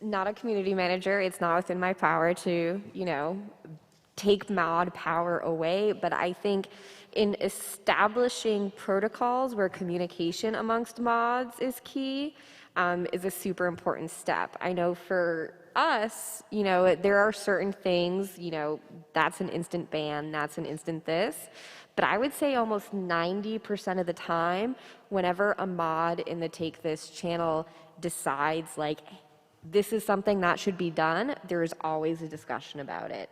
not a community manager. It's not within my power to, you know, take mod power away. But I think in establishing protocols where communication amongst mods is key, is a super important step. I know for us, you know, there are certain things, you know, that's an instant ban, that's an instant this. But I would say almost 90% of the time, whenever a mod in the Take This channel decides, like, this is something that should be done, there is always a discussion about it.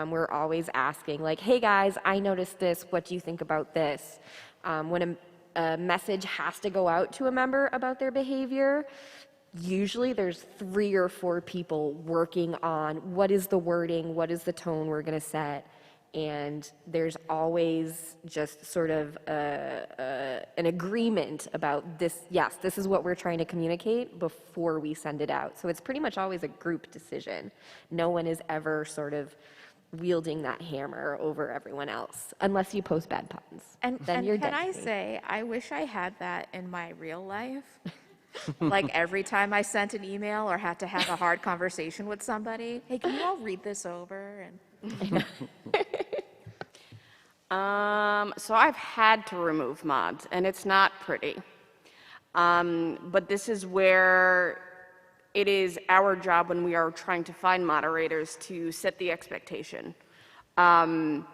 We're always asking, like, hey guys, I noticed this, what do you think about this? When a message has to go out to a member about their behavior, usually there's 3 or 4 people working on what is the wording, what is the tone we're going to set, and there's always just sort of an agreement about this. Yes, this is what we're trying to communicate before we send it out. So it's pretty much always a group decision. No one is ever sort of wielding that hammer over everyone else, unless you post bad puns. And then you're can dead I to me. say, I wish I had that in my real life. Like every time I sent an email or had to have a hard conversation with somebody, hey, can you all read this over? And So I've had to remove mods, and it's not pretty. But this is where it is our job when we are trying to find moderators to set the expectation. I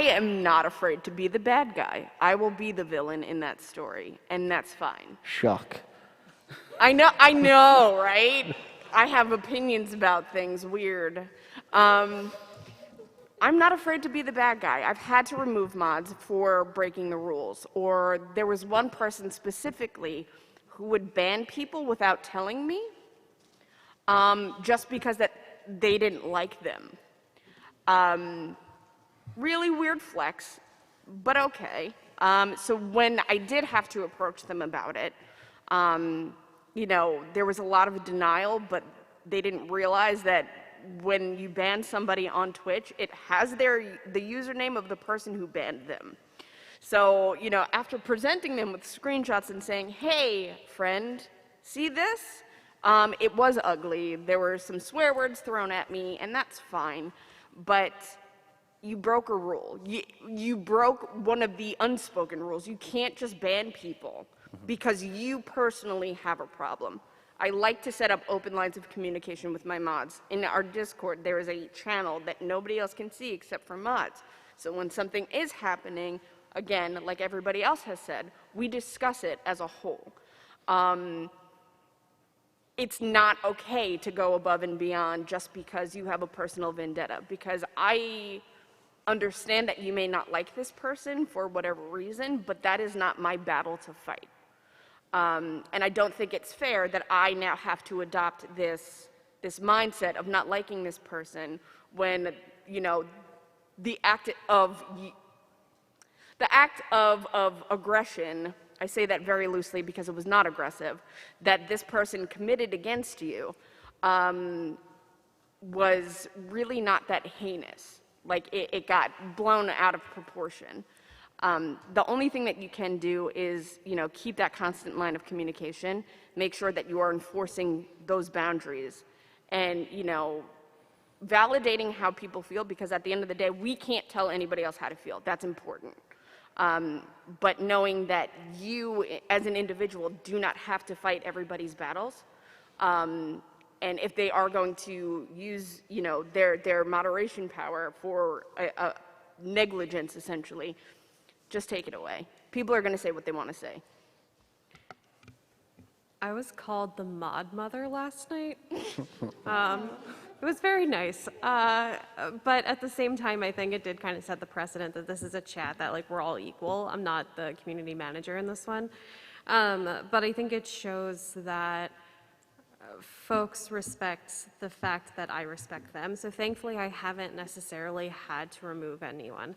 am not afraid to be the bad guy. I will be the villain in that story, and that's fine. Shock. I know, right? I have opinions about things, weird. I'm not afraid to be the bad guy. I've had to remove mods for breaking the rules. Or there was one person specifically who would ban people without telling me, just because that they didn't like them. Really weird flex, but okay. So when I did have to approach them about it, there was a lot of denial, but they didn't realize that when you ban somebody on Twitch, it has the username of the person who banned them. So, after presenting them with screenshots and saying, hey, friend, see this? It was ugly. There were some swear words thrown at me, and that's fine. But you broke a rule. You broke one of the unspoken rules. You can't just ban people because you personally have a problem. I like to set up open lines of communication with my mods. In our Discord, there is a channel that nobody else can see except for mods. So when something is happening, again, like everybody else has said, we discuss it as a whole. It's not okay to go above and beyond just because you have a personal vendetta, because I understand that you may not like this person for whatever reason, but that is not my battle to fight. And I don't think it's fair that I now have to adopt this mindset of not liking this person when, the act of aggression, I say that very loosely because it was not aggressive, that this person committed against you was really not that heinous. Like, it got blown out of proportion. The only thing that you can do is, keep that constant line of communication, make sure that you are enforcing those boundaries, and, validating how people feel, because at the end of the day, we can't tell anybody else how to feel. That's important. But knowing that you, as an individual, do not have to fight everybody's battles, and if they are going to use, their moderation power for negligence, essentially, just take it away. People are going to say what they want to say. I was called the mod mother last night. It was very nice. But at the same time, I think it did kind of set the precedent that this is a chat that, we're all equal. I'm not the community manager in this one. But I think it shows that folks respect the fact that I respect them. So thankfully, I haven't necessarily had to remove anyone.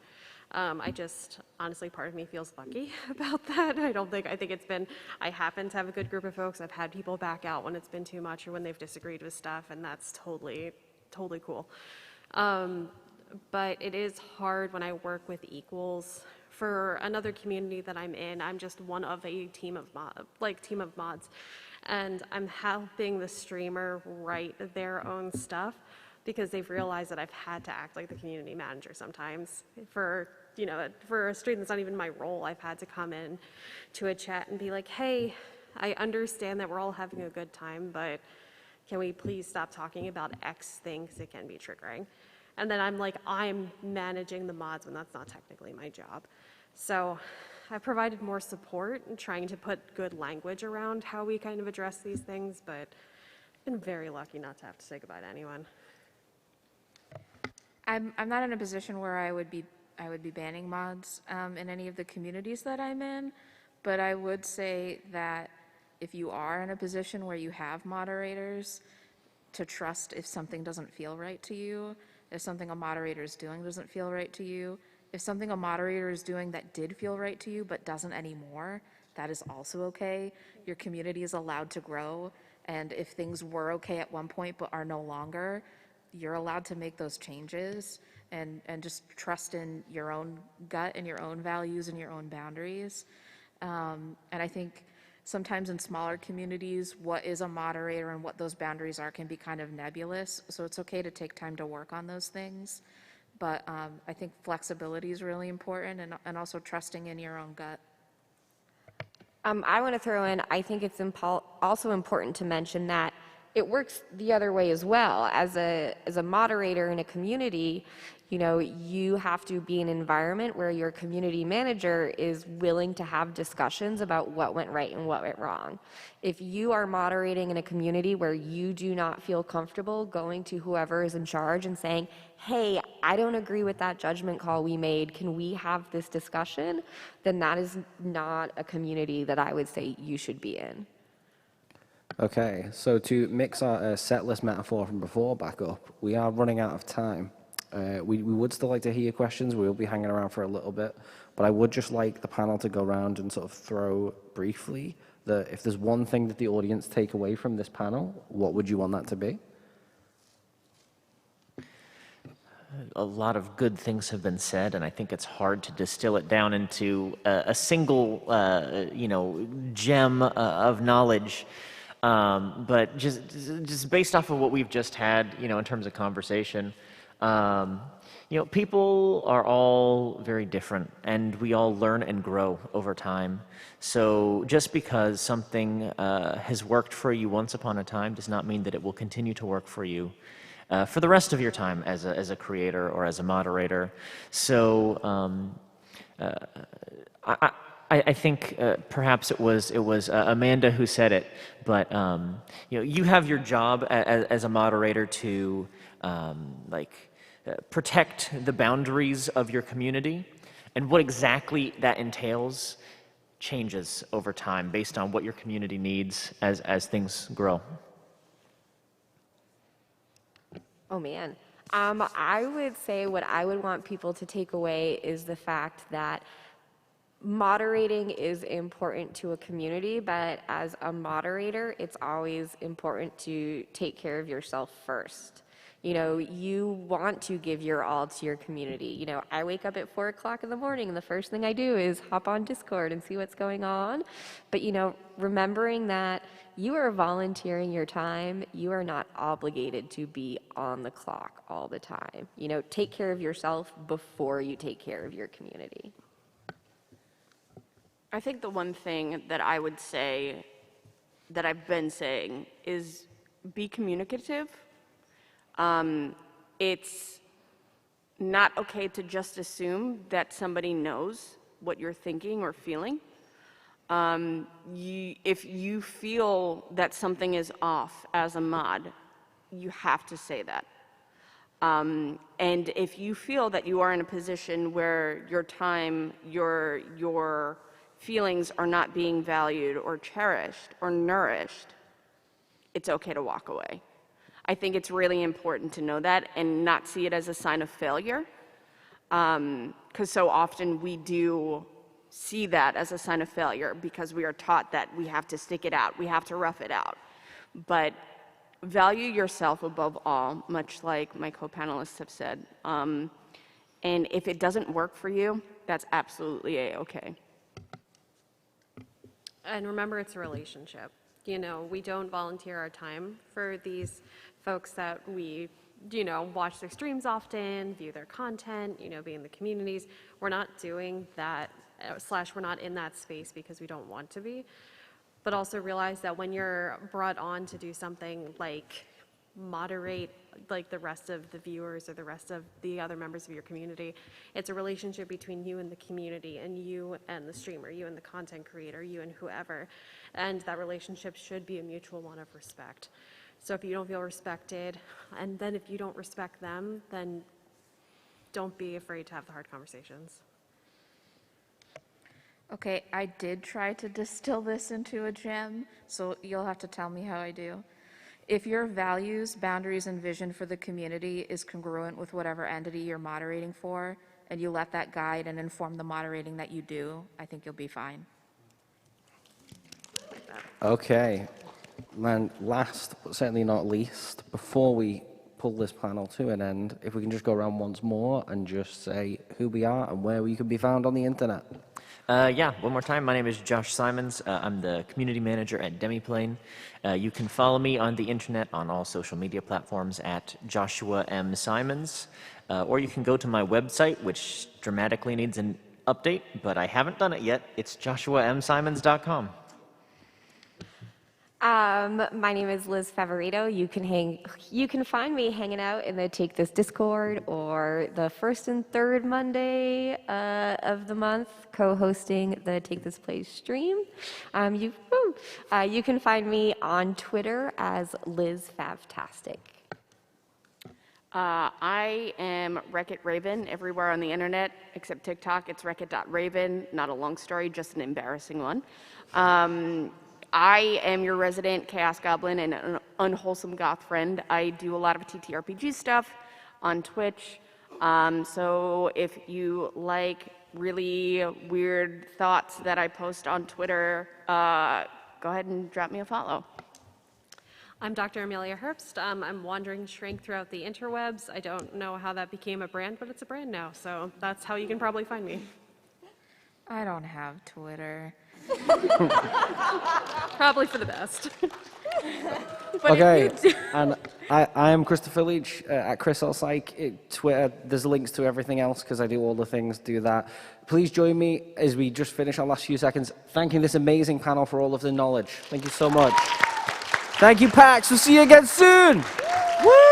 Honestly, part of me feels lucky about that. I think it's been, I happen to have a good group of folks. I've had people back out when it's been too much or when they've disagreed with stuff, and that's totally cool. But it is hard when I work with equals. For another community that I'm in, I'm just one of a team of mods. And I'm helping the streamer write their own stuff because they've realized that I've had to act like the community manager sometimes. For a stream that's not even my role, I've had to come in to a chat and be like, hey, I understand that we're all having a good time, but can we please stop talking about X things that can be triggering? And then I'm managing the mods when that's not technically my job. So I provided more support and trying to put good language around how we kind of address these things, but I've been very lucky not to have to say goodbye to anyone. I'm not in a position where I would be banning mods in any of the communities that I'm in, but I would say that if you are in a position where you have moderators, to trust if something doesn't feel right to you, if something a moderator is doing doesn't feel right to you, if something a moderator is doing that did feel right to you but doesn't anymore, that is also okay. Your community is allowed to grow, and if things were okay at one point but are no longer, you're allowed to make those changes and just trust in your own gut and your own values and your own boundaries. And I think sometimes in smaller communities, what is a moderator and what those boundaries are can be kind of nebulous. So it's okay to take time to work on those things. But I think flexibility is really important, and also trusting in your own gut. I want to throw in, I think it's also important to mention that it works the other way as well. As a moderator in a community, you have to be in an environment where your community manager is willing to have discussions about what went right and what went wrong. If you are moderating in a community where you do not feel comfortable going to whoever is in charge and saying, hey, I don't agree with that judgment call we made. Can we have this discussion? Then that is not a community that I would say you should be in. Okay, so to mix our set list metaphor from before back up, we are running out of time. We would still like to hear your questions. We'll be hanging around for a little bit, but I would just like the panel to go around and sort of throw briefly that if there's one thing that the audience take away from this panel, what would you want that to be? A lot of good things have been said, and I think it's hard to distill it down into a single, gem of knowledge. But just based off of what we've just had, in terms of conversation, people are all very different, and we all learn and grow over time. So just because something has worked for you once upon a time does not mean that it will continue to work for you for the rest of your time as a creator or as a moderator. So I think perhaps it was Amanda who said it, but you have your job as a moderator to protect the boundaries of your community, and what exactly that entails changes over time based on what your community needs as things grow. Oh man. I would say what I would want people to take away is the fact that moderating is important to a community, but as a moderator, it's always important to take care of yourself first. You want to give your all to your community. I wake up at 4 o'clock in the morning, and the first thing I do is hop on Discord and see what's going on. But, remembering that you are volunteering your time, you are not obligated to be on the clock all the time. Take care of yourself before you take care of your community. I think the one thing that I would say that I've been saying is be communicative. It's not okay to just assume that somebody knows what you're thinking or feeling. If you feel that something is off as a mod, you have to say that. And if you feel that you are in a position where your time, your feelings are not being valued or cherished or nourished, it's okay to walk away. I think it's really important to know that and not see it as a sign of failure, because so often we do see that as a sign of failure because we are taught that we have to stick it out, we have to rough it out. But value yourself above all, much like my co-panelists have said. And if it doesn't work for you, that's absolutely a-okay. And remember, it's a relationship. We don't volunteer our time for these folks that we, watch their streams often, view their content, be in the communities. We're not doing that, / we're not in that space because we don't want to be. But also realize that when you're brought on to do something like moderate the rest of the viewers or the rest of the other members of your community, it's a relationship between you and the community, and you and the streamer, you and the content creator, you and whoever. And that relationship should be a mutual one of respect. So if you don't feel respected, and then if you don't respect them, then don't be afraid to have the hard conversations. Okay, I did try to distill this into a gem, so you'll have to tell me how I do. If your values, boundaries, and vision for the community is congruent with whatever entity you're moderating for, and you let that guide and inform the moderating that you do, I think you'll be fine. Okay. And last, but certainly not least, before we pull this panel to an end, if we can just go around once more and just say who we are and where we can be found on the internet. One more time. My name is Josh Simons. I'm the community manager at Demiplane. You can follow me on the internet on all social media platforms at Joshua M. Simons, or you can go to my website, which dramatically needs an update, but I haven't done it yet. It's joshuamsimons.com. My name is Liz Favorito. You can find me hanging out in the Take This Discord or the first and third Monday of the month, co-hosting the Take This Play stream. You can find me on Twitter as Liz Favtastic. I am Wreck-It Raven everywhere on the internet except TikTok. It's Wreck-It.Raven. Not a long story, just an embarrassing one. I am your resident Chaos Goblin and an unwholesome goth friend. I do a lot of TTRPG stuff on Twitch. So if you like really weird thoughts that I post on Twitter, go ahead and drop me a follow. I'm Dr. Amelia Herbst. I'm Wandering Shrink throughout the interwebs. I don't know how that became a brand, but it's a brand now, so that's how you can probably find me. I don't have Twitter. Probably for the best. Okay, and I am Christopher Leech at Chris L. Psych. Twitter, there's links to everything else because I do all the things, do that. Please join me as we just finish our last few seconds thanking this amazing panel for all of the knowledge. Thank you so much. Thank you, PAX. We'll see you again soon. Woo!